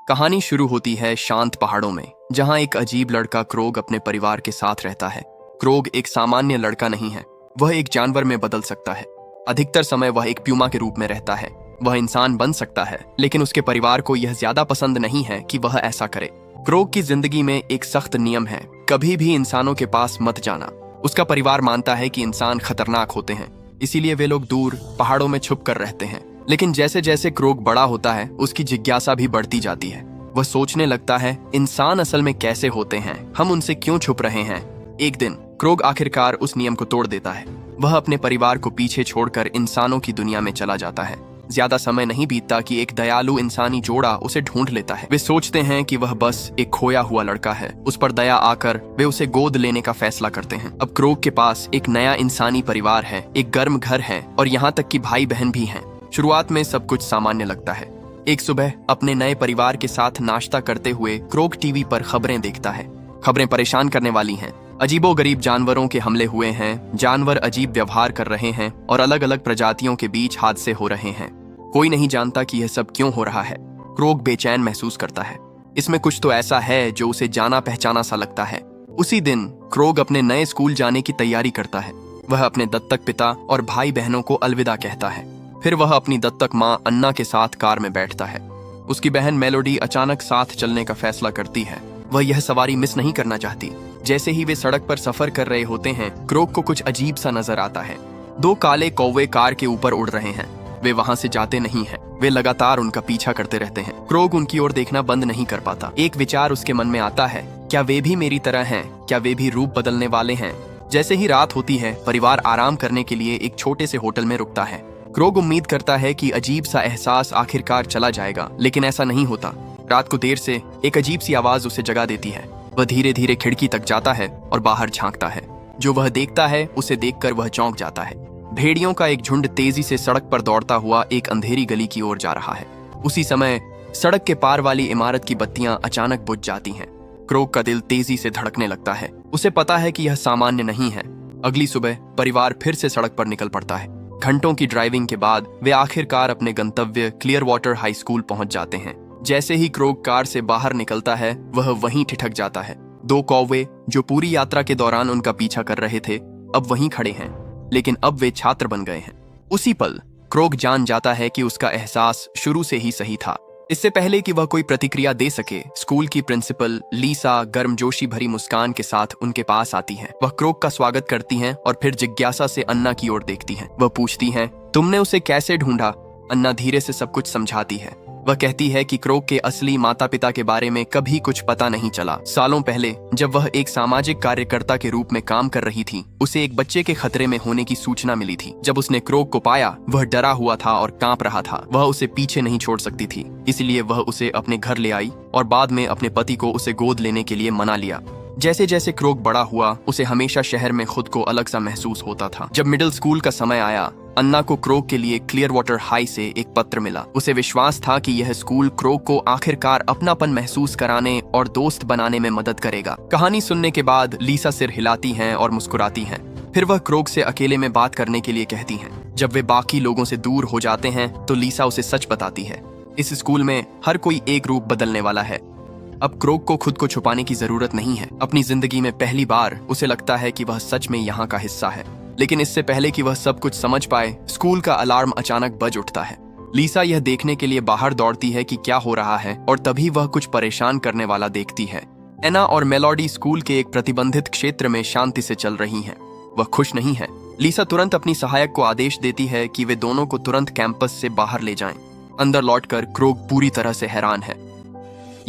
कहानी शुरू होती है शांत पहाड़ों में, जहां एक अजीब लड़का क्रोग अपने परिवार के साथ रहता है। क्रोग एक सामान्य लड़का नहीं है, वह एक जानवर में बदल सकता है। अधिकतर समय वह एक प्यूमा के रूप में रहता है। वह इंसान बन सकता है, लेकिन उसके परिवार को यह ज्यादा पसंद नहीं है कि वह ऐसा करे। क्रोग की जिंदगी में एक सख्त नियम है, कभी भी इंसानों के पास मत जाना। उसका परिवार मानता है कि इंसान खतरनाक होते हैं, इसीलिए वे लोग दूर पहाड़ों में छुप कर रहते हैं। लेकिन जैसे जैसे क्रोग बड़ा होता है, उसकी जिज्ञासा भी बढ़ती जाती है। वह सोचने लगता है, इंसान असल में कैसे होते हैं, हम उनसे क्यों छुप रहे हैं। एक दिन क्रोग आखिरकार उस नियम को तोड़ देता है। वह अपने परिवार को पीछे छोड़कर इंसानों की दुनिया में चला जाता है। ज्यादा समय नहीं बीतता कि एक दयालु इंसानी जोड़ा उसे ढूंढ लेता है। वे सोचते हैं कि वह बस एक खोया हुआ लड़का है। उस पर दया आकर वे उसे गोद लेने का फैसला करते हैं। अब क्रोग के पास एक नया इंसानी परिवार है, एक गर्म घर है और यहाँ तक कि भाई बहन भी हैं। शुरुआत में सब कुछ सामान्य लगता है। एक सुबह अपने नए परिवार के साथ नाश्ता करते हुए क्रोग टीवी पर खबरें देखता है। खबरें परेशान करने वाली हैं। अजीबोगरीब जानवरों के हमले हुए हैं, जानवर अजीब व्यवहार कर रहे हैं और अलग अलग प्रजातियों के बीच हादसे हो रहे हैं। कोई नहीं जानता कि यह सब क्यों हो रहा है। क्रोग बेचैन महसूस करता है। इसमें कुछ तो ऐसा है जो उसे जाना पहचाना सा लगता है। उसी दिन क्रोग अपने नए स्कूल जाने की तैयारी करता है। वह अपने दत्तक पिता और भाई बहनों को अलविदा कहता है। फिर वह अपनी दत्तक माँ अन्ना के साथ कार में बैठता है। उसकी बहन मेलोडी अचानक साथ चलने का फैसला करती है। वह यह सवारी मिस नहीं करना चाहती। जैसे ही वे सड़क पर सफर कर रहे होते हैं, क्रोग को कुछ अजीब सा नजर आता है। दो काले कौवे कार के ऊपर उड़ रहे हैं। वे वहां से जाते नहीं हैं। वे लगातार उनका पीछा करते रहते हैं। क्रोग उनकी ओर देखना बंद नहीं कर पाता। एक विचार उसके मन में आता है, क्या वे भी मेरी तरह हैं? क्या वे भी रूप बदलने वाले हैं? जैसे ही रात होती है, परिवार आराम करने के लिए एक छोटे से होटल में रुकता है। क्रोग उम्मीद करता है कि अजीब सा एहसास आखिरकार चला जाएगा, लेकिन ऐसा नहीं होता। रात को देर से एक अजीब सी आवाज उसे जगा देती है। वह धीरे धीरे खिड़की तक जाता है और बाहर झांकता है। जो वह देखता है उसे देखकर वह चौंक जाता है। भेड़ियों का एक झुंड तेजी से सड़क पर दौड़ता हुआ एक अंधेरी गली की ओर जा रहा है। उसी समय सड़क के पार वाली इमारत की बत्तियां अचानक बुझ जाती हैं। क्रोग का दिल तेजी से धड़कने लगता है। उसे पता है कि यह सामान्य नहीं है। अगली सुबह परिवार फिर से सड़क पर निकल पड़ता है। घंटों की ड्राइविंग के बाद वे आखिरकार अपने गंतव्य क्लियर वाटर हाई स्कूल पहुंच जाते हैं। जैसे ही क्रोग कार से बाहर निकलता है, वह वहीं ठिठक जाता है। दो कौवे जो पूरी यात्रा के दौरान उनका पीछा कर रहे थे, अब वहीं खड़े हैं, लेकिन अब वे छात्र बन गए हैं। उसी पल क्रोग जान जाता है कि उसका एहसास शुरू से ही सही था। इससे पहले कि वह कोई प्रतिक्रिया दे सके, स्कूल की प्रिंसिपल लीसा गर्मजोशी भरी मुस्कान के साथ उनके पास आती हैं। वह क्रोग का स्वागत करती हैं और फिर जिज्ञासा से अन्ना की ओर देखती हैं। वह पूछती हैं, तुमने उसे कैसे ढूंढा? अन्ना धीरे से सब कुछ समझाती है। वह कहती है कि क्रोग के असली माता पिता के बारे में कभी कुछ पता नहीं चला। सालों पहले जब वह एक सामाजिक कार्यकर्ता के रूप में काम कर रही थी, उसे एक बच्चे के खतरे में होने की सूचना मिली थी। जब उसने क्रोग को पाया, वह डरा हुआ था और कांप रहा था। वह उसे पीछे नहीं छोड़ सकती थी, इसलिए वह उसे अपने घर ले आई और बाद में अपने पति को उसे गोद लेने के लिए मना लिया। जैसे जैसे क्रोग बड़ा हुआ, उसे हमेशा शहर में खुद को अलग सा महसूस होता था। जब मिडिल स्कूल का समय आया, अन्ना को क्रोग के लिए क्लियर वाटर हाई से एक पत्र मिला। उसे विश्वास था कि यह स्कूल क्रोग को आखिरकार अपनापन महसूस कराने और दोस्त बनाने में मदद करेगा। कहानी सुनने के बाद लीसा सिर हिलाती हैं और मुस्कुराती हैं। फिर वह क्रोग से अकेले में बात करने के लिए कहती हैं। जब वे बाकी लोगों से दूर हो जाते हैं, तो लीसा उसे सच बताती है। इस स्कूल में हर कोई एक रूप बदलने वाला है। अब क्रोग को खुद को छुपाने की जरूरत नहीं है। अपनी जिंदगी में पहली बार उसे लगता है कि वह सच में यहाँ का हिस्सा है। लेकिन इससे पहले कि वह सब कुछ समझ पाए, स्कूल का अलार्म अचानक बज उठता है। लीसा यह देखने के लिए बाहर दौड़ती है कि क्या हो रहा है, और तभी वह कुछ परेशान करने वाला देखती है। एना और मेलोडी स्कूल के एक प्रतिबंधित क्षेत्र में शांति से चल रही हैं। वह खुश नहीं है। लीसा तुरंत अपनी सहायक को आदेश देती है कि वे दोनों को तुरंत कैंपस से बाहर ले जाएं। अंदर लौटकर क्रोग पूरी तरह से हैरान है।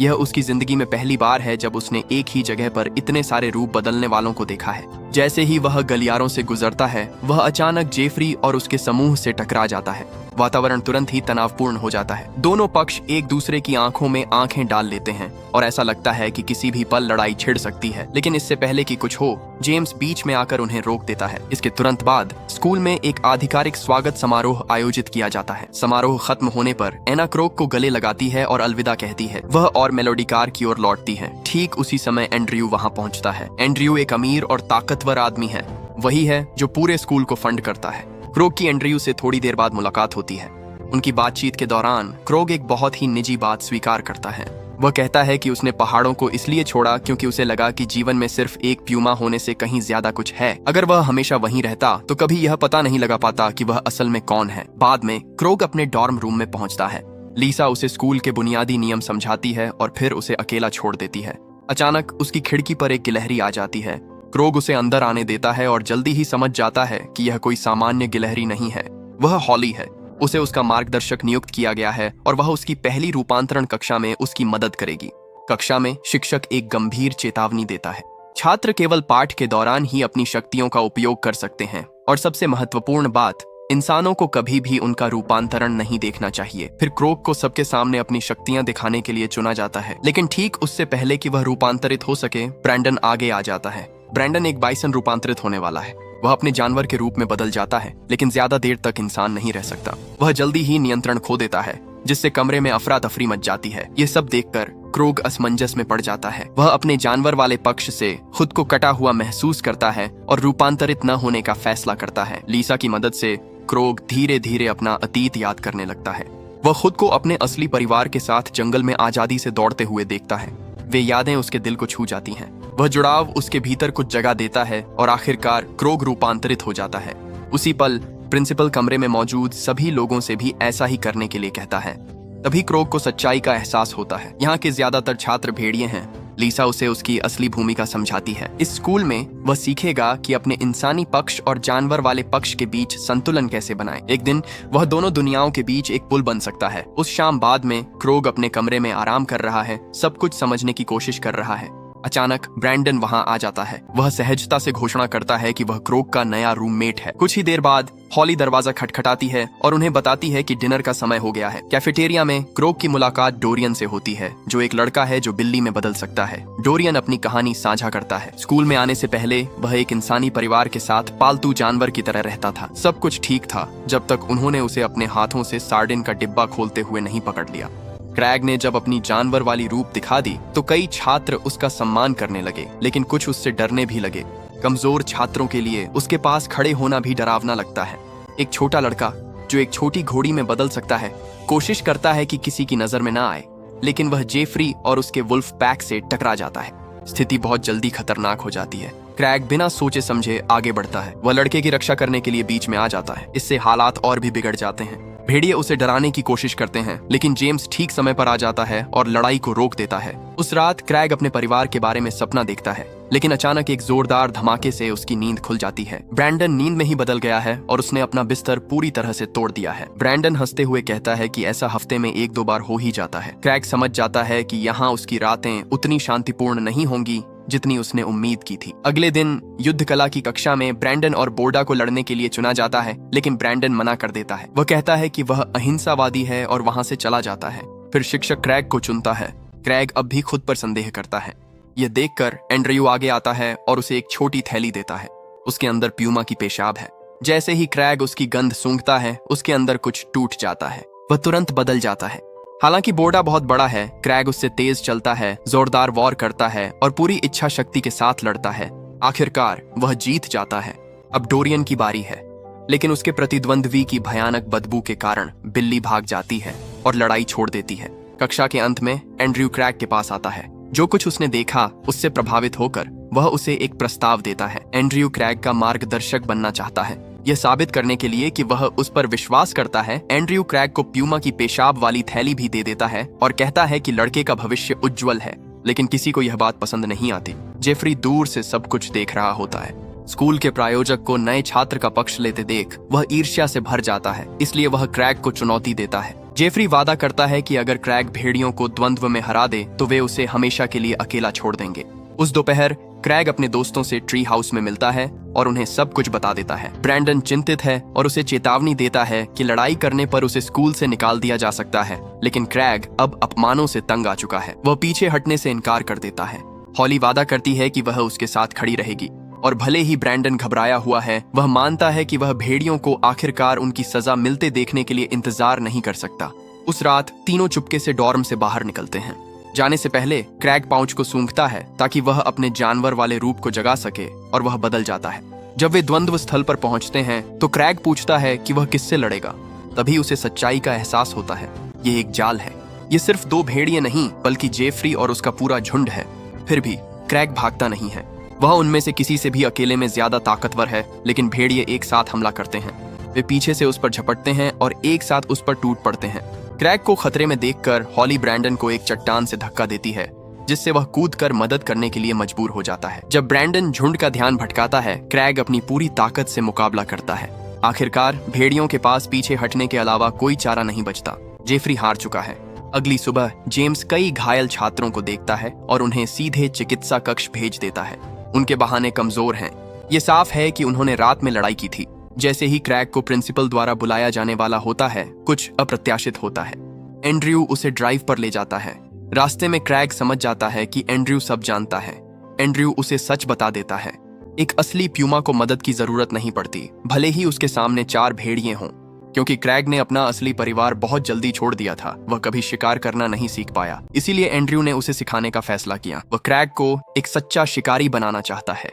यह उसकी जिंदगी में पहली बार है जब उसने एक ही जगह पर इतने सारे रूप बदलने वालों को देखा है। जैसे ही वह गलियारों से गुजरता है, वह अचानक जेफरी और उसके समूह से टकरा जाता है। वातावरण तुरंत ही तनावपूर्ण हो जाता है। दोनों पक्ष एक दूसरे की आंखों में आंखें डाल लेते हैं और ऐसा लगता है कि किसी भी पल लड़ाई छिड़ सकती है। लेकिन इससे पहले कि कुछ हो, जेम्स बीच में आकर उन्हें रोक देता है। इसके तुरंत बाद स्कूल में एक आधिकारिक स्वागत समारोह आयोजित किया जाता है। समारोह खत्म होने पर एना क्रोग को गले लगाती है और अलविदा कहती है। वह और मेलोडी कार की ओर लौटती है। ठीक उसी समय एंड्रयू वहां पहुंचता है। एंड्रयू एक अमीर और ताकतवर आदमी है। वही है जो पूरे स्कूल को फंड करता है। क्रोग की एंड्रयू से थोड़ी देर बाद मुलाकात होती है। उनकी बातचीत के दौरान क्रोग एक बहुत ही निजी बात स्वीकार करता है। वह कहता है कि उसने पहाड़ों को इसलिए छोड़ा क्योंकि उसे लगा कि जीवन में सिर्फ एक प्यूमा होने से कहीं ज्यादा कुछ है। अगर वह हमेशा वहीं रहता तो कभी यह पता नहीं लगा पाता कि वह असल में कौन है। बाद में क्रोग अपने डॉर्म रूम में पहुंचता है। लीसा उसे स्कूल के बुनियादी नियम समझाती है और फिर उसे अकेला छोड़ देती है। अचानक उसकी खिड़की पर एक गिलहरी आ जाती है। क्रोग उसे अंदर आने देता है और जल्दी ही समझ जाता है कि यह कोई सामान्य गिलहरी नहीं है, वह हॉली है। उसे उसका मार्गदर्शक नियुक्त किया गया है और वह उसकी पहली रूपांतरण कक्षा में उसकी मदद करेगी। कक्षा में शिक्षक एक गंभीर चेतावनी देता है। छात्र केवल पाठ के दौरान ही अपनी शक्तियों का उपयोग कर सकते हैं और सबसे महत्वपूर्ण बात, इंसानों को कभी भी उनका रूपांतरण नहीं देखना चाहिए। फिर क्रोग को सबके सामने अपनी शक्तियां दिखाने के लिए चुना जाता है, लेकिन ठीक उससे पहले कि वह रूपांतरित हो सके, ब्रैंडन आगे आ जाता है। ब्रैंडन एक बाइसन रूपांतरित होने वाला है। वह अपने जानवर के रूप में बदल जाता है, लेकिन ज्यादा देर तक इंसान नहीं रह सकता। वह जल्दी ही नियंत्रण खो देता है, जिससे कमरे में अफरा तफरी मच जाती है। ये सब देखकर क्रोग असमंजस में पड़ जाता है। वह अपने जानवर वाले पक्ष से खुद को कटा हुआ महसूस करता है और रूपांतरित न होने का फैसला करता है। लीसा की मदद से क्रोग धीरे धीरे अपना अतीत याद करने लगता है। वह खुद को अपने असली परिवार के साथ जंगल में आजादी से दौड़ते हुए देखता है। वे यादें उसके दिल को छू जाती हैं। वह जुड़ाव उसके भीतर कुछ जगह देता है और आखिरकार क्रोग रूपांतरित हो जाता है। उसी पल प्रिंसिपल कमरे में मौजूद सभी लोगों से भी ऐसा ही करने के लिए कहता है। तभी क्रोग को सच्चाई का एहसास होता है। यहाँ के ज्यादातर छात्र भेड़िए हैं। लीसा उसे उसकी असली भूमिका समझाती है। इस स्कूल में वह सीखेगा कि अपने इंसानी पक्ष और जानवर वाले पक्ष के बीच संतुलन कैसे बनाए। एक दिन वह दोनों दुनियाओं के बीच एक पुल बन सकता है। उस शाम बाद में क्रोग अपने कमरे में आराम कर रहा है, सब कुछ समझने की कोशिश कर रहा है। अचानक ब्रैंडन वहां आ जाता है। वह सहजता से घोषणा करता है कि वह क्रोग का नया रूममेट है। कुछ ही देर बाद हॉली दरवाजा खटखटाती है और उन्हें बताती है कि डिनर का समय हो गया है। कैफेटेरिया में क्रोग की मुलाकात डोरियन से होती है, जो एक लड़का है जो बिल्ली में बदल सकता है। डोरियन अपनी कहानी साझा करता है। स्कूल में आने से पहले वह एक इंसानी परिवार के साथ पालतू जानवर की तरह रहता था। सब कुछ ठीक था जब तक उन्होंने उसे अपने हाथों से सार्डिन का डिब्बा खोलते हुए नहीं पकड़ लिया। क्रैग ने जब अपनी जानवर वाली रूप दिखा दी तो कई छात्र उसका सम्मान करने लगे, लेकिन कुछ उससे डरने भी लगे। कमजोर छात्रों के लिए उसके पास खड़े होना भी डरावना लगता है। एक छोटा लड़का जो एक छोटी घोड़ी में बदल सकता है, कोशिश करता है कि किसी की नजर में ना आए, लेकिन वह जेफरी और उसके वुल्फ पैक से टकरा जाता है। स्थिति बहुत जल्दी खतरनाक हो जाती है। क्रैग बिना सोचे समझे आगे बढ़ता है। वह लड़के की रक्षा करने के लिए बीच में आ जाता है। इससे हालात और भी बिगड़ जाते हैं। भेड़िए उसे डराने की कोशिश करते हैं, लेकिन जेम्स ठीक समय पर आ जाता है और लड़ाई को रोक देता है। उस रात क्रैग अपने परिवार के बारे में सपना देखता है, लेकिन अचानक एक जोरदार धमाके से उसकी नींद खुल जाती है। ब्रैंडन नींद में ही बदल गया है और उसने अपना बिस्तर पूरी तरह से तोड़ दिया है। ब्रैंडन हंसते हुए कहता है कि ऐसा हफ्ते में 1-2 बार हो ही जाता है। क्रैग समझ जाता है कि यहाँ उसकी रातें उतनी शांतिपूर्ण नहीं होंगी जितनी उसने उम्मीद की थी। अगले दिन युद्ध कला की कक्षा में ब्रैंडन और बोर्डा को लड़ने के लिए चुना जाता है, लेकिन ब्रैंडन मना कर देता है। वह कहता है कि वह अहिंसावादी है और वहां से चला जाता है। फिर शिक्षक क्रैग को चुनता है। क्रैग अब भी खुद पर संदेह करता है। यह देखकर एंड्रयू आगे आता है और उसे एक छोटी थैली देता है। उसके अंदर प्यूमा की पेशाब है। जैसे ही क्रैग उसकी गंध सूंघता है, उसके अंदर कुछ टूट जाता है। वह तुरंत बदल जाता है। हालांकि बोर्डा बहुत बड़ा है, क्रैग उससे तेज चलता है, जोरदार वॉर करता है और पूरी इच्छा शक्ति के साथ लड़ता है। आखिरकार वह जीत जाता है। अब डोरियन की बारी है, लेकिन उसके प्रतिद्वंद्वी की भयानक बदबू के कारण बिल्ली भाग जाती है और लड़ाई छोड़ देती है। कक्षा के अंत में एंड्रयू क्रैग के पास आता है। जो कुछ उसने देखा उससे प्रभावित होकर वह उसे एक प्रस्ताव देता है। एंड्रयू क्रैग का मार्गदर्शक बनना चाहता है। यह साबित करने के लिए कि वह उस पर विश्वास करता है, एंड्रयू क्रैग को प्यूमा की पेशाब वाली थैली भी दे देता है और कहता है कि लड़के का भविष्य उज्जवल है। लेकिन किसी को यह बात पसंद नहीं आती। जेफरी दूर से सब कुछ देख रहा होता है। स्कूल के प्रायोजक को नए छात्र का पक्ष लेते देख वह ईर्ष्या से भर जाता है, इसलिए वह क्रैग को चुनौती देता है। जेफरी वादा करता है कि अगर क्रैग भेड़ियों को द्वंद्व में हरा दे तो वे उसे हमेशा के लिए अकेला छोड़ देंगे। उस दोपहर क्रैग अपने दोस्तों से ट्री हाउस में मिलता है और उन्हें सब कुछ बता देता है। ब्रैंडन चिंतित है और उसे चेतावनी देता है कि लड़ाई करने पर उसे स्कूल से निकाल दिया जा सकता है, लेकिन क्रैग अब अपमानों से तंग आ चुका है। वह पीछे हटने से इनकार कर देता है। हॉली वादा करती है कि वह उसके साथ खड़ी रहेगी और भले ही ब्रैंडन घबराया हुआ है, वह मानता है कि वह भेड़ियों को आखिरकार उनकी सजा मिलते देखने के लिए इंतजार नहीं कर सकता। उस रात तीनों चुपके से डॉर्म से बाहर निकलते हैं। जाने से पहले क्रैग पाउच को सूंघता है ताकि वह अपने जानवर वाले रूप को जगा सके और वह बदल जाता है। जब वे द्वंद्व स्थल पर पहुंचते हैं तो क्रैग पूछता है कि वह किससे लड़ेगा। तभी उसे सच्चाई का एहसास होता है। यह एक जाल है। ये सिर्फ दो भेड़िए नहीं बल्कि जेफरी और उसका पूरा झुंड है। फिर भी क्रैग भागता नहीं है। वह उनमें से किसी से भी अकेले में ज्यादा ताकतवर है, लेकिन भेड़िए एक साथ हमला करते हैं। वे पीछे से उस पर झपटते हैं और एक साथ उस पर टूट पड़ते हैं। क्रैग को खतरे में देखकर हॉली ब्रैंडन को एक चट्टान से धक्का देती है, जिससे वह कूदकर मदद करने के लिए मजबूर हो जाता है। जब ब्रैंडन झुंड का ध्यान भटकाता है, क्रैग अपनी पूरी ताकत से मुकाबला करता है। आखिरकार भेड़ियों के पास पीछे हटने के अलावा कोई चारा नहीं बचता। जेफरी हार चुका है। अगली सुबह जेम्स कई घायल छात्रों को देखता है और उन्हें सीधे चिकित्सा कक्ष भेज देता है। उनके बहाने कमजोर हैं। ये साफ है कि उन्होंने रात में लड़ाई की थी। जैसे ही क्रैग को प्रिंसिपल द्वारा बुलाया जाने वाला होता है, कुछ अप्रत्याशित होता है। एंड्रयू उसे ड्राइव पर ले जाता है। रास्ते में क्रैग समझ जाता है कि एंड्रयू सब जानता है। एंड्रयू उसे सच बता देता है। एक असली प्यूमा को मदद की जरूरत नहीं पड़ती, भले ही उसके सामने 4 भेड़िए हों। क्योंकि क्रैग ने अपना असली परिवार बहुत जल्दी छोड़ दिया था, वह कभी शिकार करना नहीं सीख पाया। इसीलिए एंड्रयू ने उसे सिखाने का फैसला किया। वह क्रैग को एक सच्चा शिकारी बनाना चाहता है।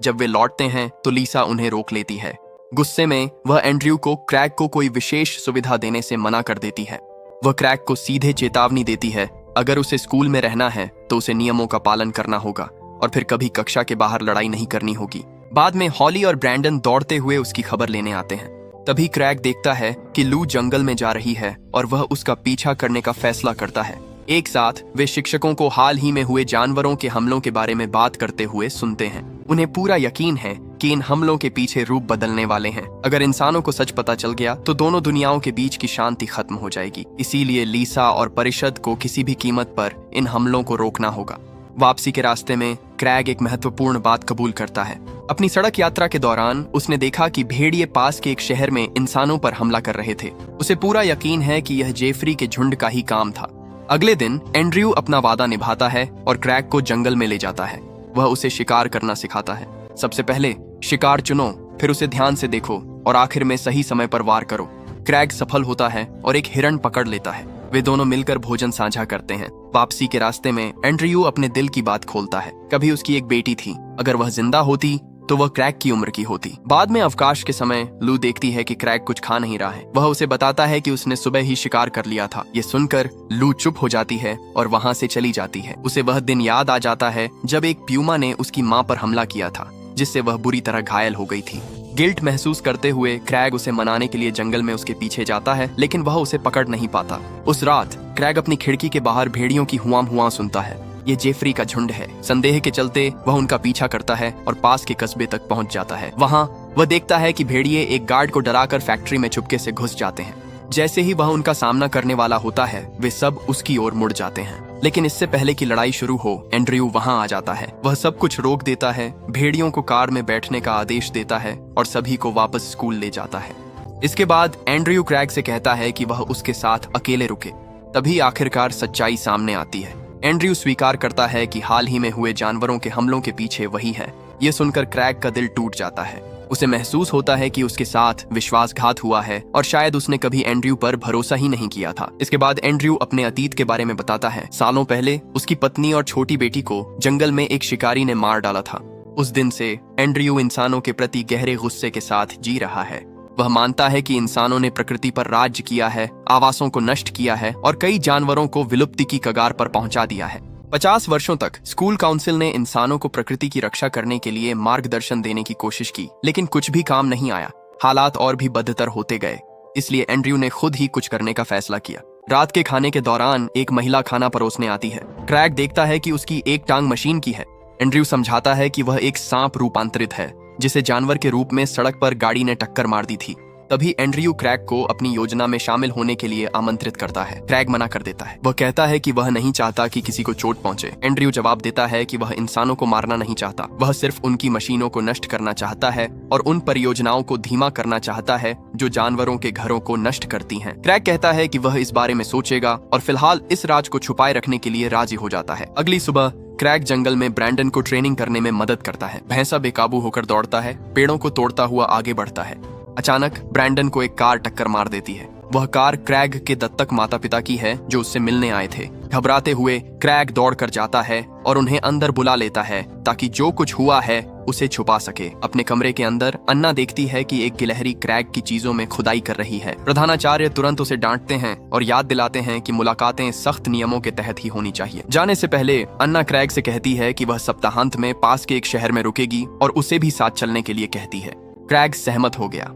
जब वे लौटते हैं तो लीसा उन्हें रोक लेती है। गुस्से में वह एंड्रयू को क्रैग को कोई विशेष सुविधा देने से मना कर देती है। वह क्रैग को सीधे चेतावनी देती है, अगर उसे स्कूल में रहना है तो उसे नियमों का पालन करना होगा और फिर कभी कक्षा के बाहर लड़ाई नहीं करनी होगी। बाद में हॉली और ब्रैंडन दौड़ते हुए उसकी खबर लेने आते हैं। तभी क्रैग देखता है कि लू जंगल में जा रही है और वह उसका पीछा करने का फैसला करता है। एक साथ वे शिक्षकों को हाल ही में हुए जानवरों के हमलों के बारे में बात करते हुए सुनते हैं। उन्हें पूरा यकीन है कि इन हमलों के पीछे रूप बदलने वाले हैं। अगर इंसानों को सच पता चल गया तो दोनों दुनियाओं के बीच की शांति खत्म हो जाएगी। इसीलिए लीसा और परिषद को किसी भी कीमत पर इन हमलों को रोकना होगा। वापसी के रास्ते में क्रैग एक महत्वपूर्ण बात कबूल करता है। अपनी सड़क यात्रा के दौरान उसने देखा कि भेड़िए पास के एक शहर में इंसानों पर हमला कर रहे थे। उसे पूरा यकीन है कि यह जेफरी के झुंड का ही काम था। अगले दिन एंड्रयू अपना वादा निभाता है और क्रैग को जंगल में ले जाता है। वह उसे शिकार करना सिखाता है। सबसे पहले शिकार चुनो, फिर उसे ध्यान से देखो और आखिर में सही समय पर वार करो। क्रैग सफल होता है और एक हिरण पकड़ लेता है। वे दोनों मिलकर भोजन साझा करते हैं। वापसी के रास्ते में एंड्रयू अपने दिल की बात खोलता है। कभी उसकी एक बेटी थी, अगर वह जिंदा होती तो वह क्रैग की उम्र की होती। बाद में अवकाश के समय लू देखती है कि क्रैग कुछ खा नहीं रहा है। वह उसे बताता है कि उसने सुबह ही शिकार कर लिया था। ये सुनकर लू चुप हो जाती है और वहां से चली जाती है। उसे वह दिन याद आ जाता है जब एक प्यूमा ने उसकी माँ पर हमला किया था, जिससे वह बुरी तरह घायल हो गई थी। गिल्ट महसूस करते हुए क्रैग उसे मनाने के लिए जंगल में उसके पीछे जाता है, लेकिन वह उसे पकड़ नहीं पाता। उस रात क्रैग अपनी खिड़की के बाहर भेड़ियों की हुआं हुआं सुनता है। ये जेफरी का झुंड है। संदेह के चलते वह उनका पीछा करता है और पास के कस्बे तक पहुंच जाता है। वहां वह देखता है कि भेड़िए एक गार्ड को डराकर फैक्ट्री में चुपके से घुस जाते हैं। जैसे ही वह उनका सामना करने वाला होता है, वे सब उसकी ओर मुड़ जाते हैं। लेकिन इससे पहले कि लड़ाई शुरू हो, एंड्रयू वहां आ जाता है। वह सब कुछ रोक देता है, भेड़ियों को कार में बैठने का आदेश देता है और सभी को वापस स्कूल ले जाता है। इसके बाद एंड्रयू क्रैग से कहता है कि वह उसके साथ अकेले रुके। तभी आखिरकार सच्चाई सामने आती है। एंड्रयू स्वीकार करता है कि हाल ही में हुए जानवरों के हमलों के पीछे वही है। ये सुनकर क्रैग का दिल टूट जाता है। उसे महसूस होता है कि उसके साथ विश्वासघात हुआ है और शायद उसने कभी एंड्रयू पर भरोसा ही नहीं किया था। इसके बाद एंड्रयू अपने अतीत के बारे में बताता है। सालों पहले उसकी पत्नी और छोटी बेटी को जंगल में एक शिकारी ने मार डाला था। उस दिन से एंड्रयू इंसानों के प्रति गहरे गुस्से के साथ जी रहा है। वह मानता है कि इंसानों ने प्रकृति पर राज्य किया है, आवासों को नष्ट किया है और कई जानवरों को विलुप्ति की कगार पर पहुंचा दिया है। 50 वर्षों तक स्कूल काउंसिल ने इंसानों को प्रकृति की रक्षा करने के लिए मार्गदर्शन देने की कोशिश की, लेकिन कुछ भी काम नहीं आया। हालात और भी बदतर होते गए। इसलिए एंड्रयू ने खुद ही कुछ करने का फैसला किया। रात के खाने के दौरान एक महिला खाना परोसने आती है। क्रैग देखता है कि उसकी एक टांग मशीन की है। एंड्रयू समझाता है कि वह एक सांप रूपांतरित है, जिसे जानवर के रूप में सड़क पर गाड़ी ने टक्कर मार दी थी। तभी एंड्रयू क्रैग को अपनी योजना में शामिल होने के लिए आमंत्रित करता है। क्रैग मना कर देता है। वह कहता है कि वह नहीं चाहता कि किसी को चोट पहुंचे। एंड्रयू जवाब देता है कि वह इंसानों को मारना नहीं चाहता, वह सिर्फ उनकी मशीनों को नष्ट करना चाहता है और उन परियोजनाओं को धीमा करना चाहता है जो जानवरों के घरों को नष्ट करती हैं। क्रैग कहता है कि वह इस बारे में सोचेगा और फिलहाल इस राज को छुपाए रखने के लिए राजी हो जाता है। अगली सुबह क्रैग जंगल में ब्रैंडन को ट्रेनिंग करने में मदद करता है। भैंसा बेकाबू होकर दौड़ता है, पेड़ों को तोड़ता हुआ आगे बढ़ता है। अचानक ब्रैंडन को एक कार टक्कर मार देती है। वह कार क्रैग के दत्तक माता पिता की है जो उससे मिलने आए थे। घबराते हुए क्रैग दौड़कर जाता है और उन्हें अंदर बुला लेता है ताकि जो कुछ हुआ है उसे छुपा सके। अपने कमरे के अंदर अन्ना देखती है कि एक गिलहरी क्रैग की चीजों में खुदाई कर रही है। प्रधानाचार्य तुरंत उसे डांटते हैं और याद दिलाते हैं कि मुलाकातें सख्त नियमों के तहत ही होनी चाहिए। जाने से पहले अन्ना क्रैग से कहती है कि वह सप्ताहांत में पास के एक शहर में रुकेगी और उसे भी साथ चलने के लिए कहती है। क्रैग सहमत हो गया।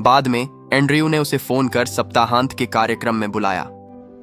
बाद में एंड्रयू ने उसे फोन कर सप्ताहांत के कार्यक्रम में बुलाया।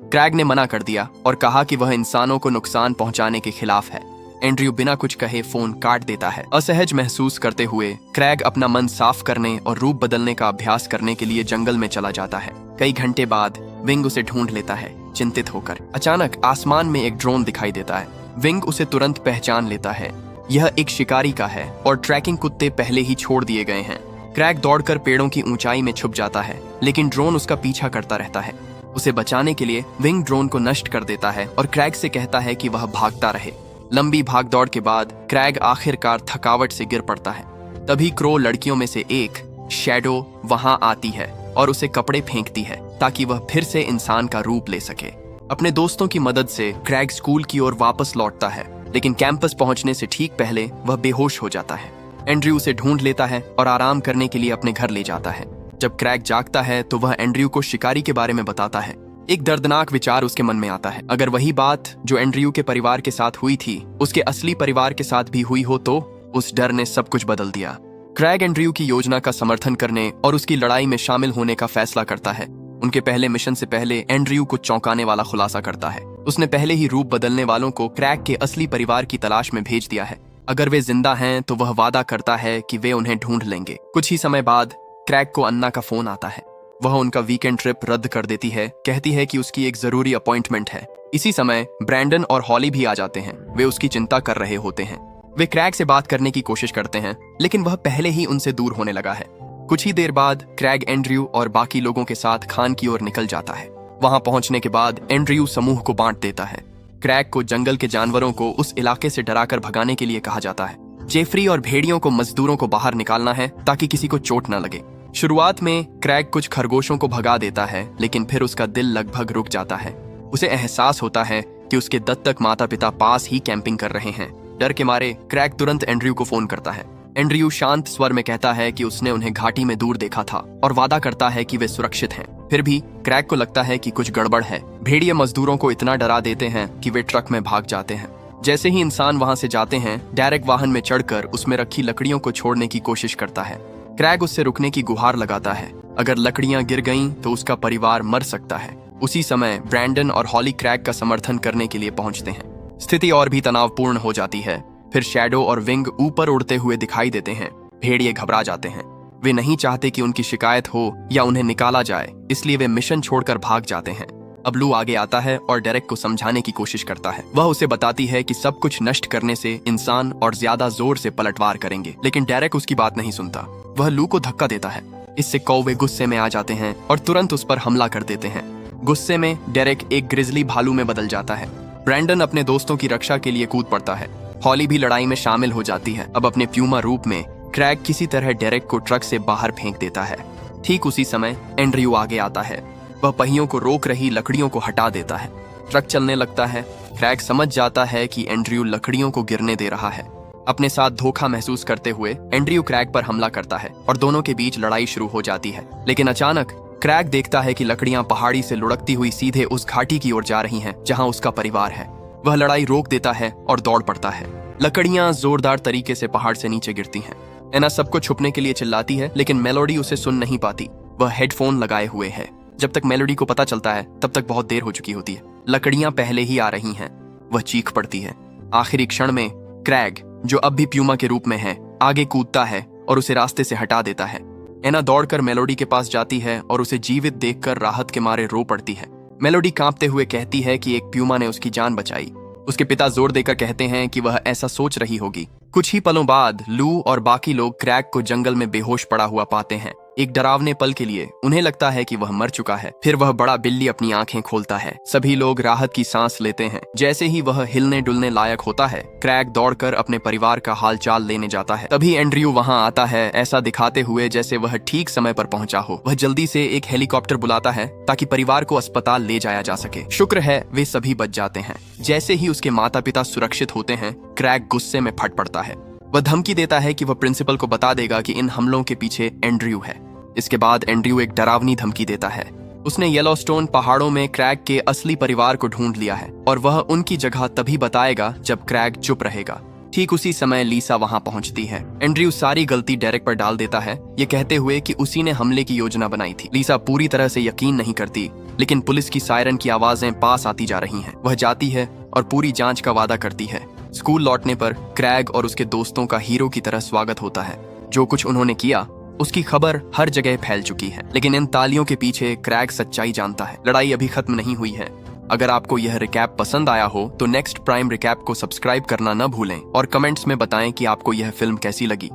क्रैग ने मना कर दिया और कहा कि वह इंसानों को नुकसान पहुंचाने के खिलाफ है। एंड्रयू बिना कुछ कहे फोन काट देता है। असहज महसूस करते हुए क्रैग अपना मन साफ करने और रूप बदलने का अभ्यास करने के लिए जंगल में चला जाता है। कई घंटे बाद विंग उसे ढूंढ लेता है, चिंतित होकर। अचानक आसमान में एक ड्रोन दिखाई देता है। विंग उसे तुरंत पहचान लेता है। यह एक शिकारी का है और ट्रैकिंग कुत्ते पहले ही छोड़ दिए गए हैं। क्रैग दौड़कर पेड़ों की ऊंचाई में छुप जाता है, लेकिन ड्रोन उसका पीछा करता रहता है। उसे बचाने के लिए विंग ड्रोन को नष्ट कर देता है और क्रैग से कहता है कि वह भागता रहे। लंबी भाग दौड़ के बाद क्रैग आखिरकार थकावट से गिर पड़ता है। तभी क्रो लड़कियों में से एक शैडो वहां आती है और उसे कपड़े फेंकती है ताकि वह फिर से इंसान का रूप ले सके। अपने दोस्तों की मदद से क्रैग स्कूल की ओर वापस लौटता है, लेकिन कैंपस पहुंचने से ठीक पहले वह बेहोश हो जाता है। एंड्रयू उसे ढूंढ लेता है और आराम करने के लिए अपने घर ले जाता है। जब क्रैग जागता है तो वह एंड्रयू को शिकारी के बारे में बताता है। एक दर्दनाक विचार उसके मन में आता है। अगर वही बात जो एंड्रयू के परिवार के साथ हुई थी उसके असली परिवार के साथ भी हुई हो तो? उस डर ने सब कुछ बदल दिया। क्रैग एंड्रयू की योजना का समर्थन करने और उसकी लड़ाई में शामिल होने का फैसला करता है। उनके पहले मिशन से पहले एंड्रयू को चौंकाने वाला खुलासा करता है। उसने पहले ही रूप बदलने वालों को क्रैग के असली परिवार की तलाश में भेज दिया है। अगर वे जिंदा हैं तो वह वादा करता है कि वे उन्हें ढूंढ लेंगे। कुछ ही समय बाद क्रैग को अन्ना का फोन आता है। वह उनका वीकेंड ट्रिप रद्द कर देती है, कहती है कि उसकी एक जरूरी अपॉइंटमेंट है। इसी समय ब्रैंडन और हॉली भी आ जाते हैं। वे उसकी चिंता कर रहे होते हैं। वे क्रैग से बात करने की कोशिश करते हैं, लेकिन वह पहले ही उनसे दूर होने लगा है। कुछ ही देर बाद क्रैग एंड्रयू और बाकी लोगों के साथ खान की ओर निकल जाता है। वहां पहुंचने के बाद एंड्रयू समूह को बांट देता है। क्रैग को जंगल के जानवरों को उस इलाके से डराकर भगाने के लिए कहा जाता है। जेफरी और भेड़ियों को मजदूरों को बाहर निकालना है ताकि किसी को चोट न लगे। शुरुआत में क्रैग कुछ खरगोशों को भगा देता है, लेकिन फिर उसका दिल लगभग रुक जाता है। उसे एहसास होता है कि उसके दत्तक माता पिता पास ही कैंपिंग कर रहे हैं। डर के मारे क्रैग तुरंत एंड्रयू को फोन करता है। एंड्रयू शांत स्वर में कहता है कि उसने उन्हें घाटी में दूर देखा था और वादा करता है कि वे सुरक्षित हैं। फिर भी क्रैग को लगता है कि कुछ गड़बड़ है। भेड़िए मजदूरों को इतना डरा देते हैं कि वे ट्रक में भाग जाते हैं। जैसे ही इंसान वहां से जाते हैं, डेरेक वाहन में चढ़कर उसमें रखी लकड़ियों को छोड़ने की कोशिश करता है। क्रैग उससे रुकने की गुहार लगाता है। अगर लकड़ियां गिर गईं तो उसका परिवार मर सकता है। उसी समय ब्रैंडन और हॉली क्रैग का समर्थन करने के लिए पहुंचते हैं। स्थिति और भी तनावपूर्ण हो जाती है। फिर शैडो और विंग ऊपर उड़ते हुए दिखाई देते हैं। भेड़िए घबरा जाते हैं। वे नहीं चाहते कि उनकी शिकायत हो या उन्हें निकाला जाए, इसलिए वे मिशन छोड़कर भाग जाते हैं। अब लू आगे आता है और डेरेक को समझाने की कोशिश करता है। वह उसे बताती है कि सब कुछ नष्ट करने से इंसान और ज्यादा जोर से पलटवार करेंगे, लेकिन डेरेक उसकी बात नहीं सुनता। वह लू को धक्का देता है। इससे कौवे गुस्से में आ जाते हैं और तुरंत उस पर हमला कर देते हैं। गुस्से में डेरेक एक ग्रिजली भालू में बदल जाता है। ब्रैंडन अपने दोस्तों की रक्षा के लिए कूद पड़ता है। हॉली भी लड़ाई में शामिल हो जाती है। अब अपने प्यूमा रूप में क्रैग किसी तरह डेरेक को ट्रक से बाहर फेंक देता है। ठीक उसी समय एंड्रयू आगे आता है। वह पहियों को रोक रही लकड़ियों को हटा देता है। ट्रक चलने लगता है। क्रैग समझ जाता है कि एंड्रयू लकड़ियों को गिरने दे रहा है। अपने साथ धोखा महसूस करते हुए एंड्रयू क्रैग पर हमला करता है और दोनों के बीच लड़ाई शुरू हो जाती है। लेकिन अचानक क्रैग देखता है कि लकड़ियां पहाड़ी से लुढ़कती हुई सीधे उस घाटी की ओर जा रही हैं जहां उसका परिवार है। वह लड़ाई रोक देता है और दौड़ पड़ता है। लकड़ियां जोरदार तरीके से पहाड़ से नीचे गिरती हैं। एना सबको छुपने के लिए चिल्लाती है, लेकिन मेलोडी उसे सुन नहीं पाती। वह हेडफोन लगाए हुए है। जब तक मेलोडी को पता चलता है तब तक बहुत देर हो चुकी होती है। लकड़ियां पहले ही आ रही हैं। वह चीख पड़ती है। आखिरी क्षण में क्रैग, जो अब भी प्यूमा के रूप में है, आगे कूदता है और उसे रास्ते से हटा देता है। एना दौड़कर मेलोडी के पास जाती है और उसे जीवित देखकर राहत के मारे रो पड़ती है। मेलोडी कांपते हुए कहती है कि एक प्यूमा ने उसकी जान बचाई। उसके पिता जोर देकर कहते हैं कि वह ऐसा सोच रही होगी। कुछ ही पलों बाद लू और बाकी लोग क्रैग को जंगल में बेहोश पड़ा हुआ पाते हैं। एक डरावने पल के लिए उन्हें लगता है कि वह मर चुका है। फिर वह बड़ा बिल्ली अपनी आंखें खोलता है। सभी लोग राहत की सांस लेते हैं। जैसे ही वह हिलने डुलने लायक होता है, क्रैग दौड़कर अपने परिवार का हालचाल लेने जाता है। तभी एंड्रयू वहां आता है, ऐसा दिखाते हुए जैसे वह ठीक समय पर पहुंचा हो। वह जल्दी से एक हेलीकॉप्टर बुलाता है ताकि परिवार को अस्पताल ले जाया जा सके। शुक्र है वे सभी बच जाते हैं। जैसे ही उसके माता पिता सुरक्षित होते हैं, क्रैग गुस्से में फट पड़ता है। वह धमकी देता है कि वह प्रिंसिपल को बता देगा कि इन हमलों के पीछे एंड्रयू है। इसके बाद एंड्रयू एक डरावनी धमकी देता है। उसने येलोस्टोन पहाड़ों में क्रैग के असली परिवार को ढूंढ लिया है और वह उनकी जगह तभी बताएगा जब क्रैग चुप रहेगा। ठीक उसी समय लीसा वहां पहुंचती है। एंड्रयू सारी गलती डेरेक पर डाल देता है, ये कहते हुए कि उसी ने हमले की योजना बनाई थी। लीसा पूरी तरह से यकीन नहीं करती, लेकिन पुलिस की सायरन की आवाजें पास आती जा रही हैं। वह जाती है और पूरी जांच का वादा करती है। स्कूल लौटने पर क्रैग और उसके दोस्तों का हीरो की तरह स्वागत होता है। जो कुछ उन्होंने किया उसकी खबर हर जगह फैल चुकी है, लेकिन इन तालियों के पीछे क्रैग सच्चाई जानता है। लड़ाई अभी खत्म नहीं हुई है। अगर आपको यह रिकैप पसंद आया हो तो नेक्स्ट प्राइम रिकैप को सब्सक्राइब करना न भूलें और कमेंट्स में बताएं कि आपको यह फिल्म कैसी लगी।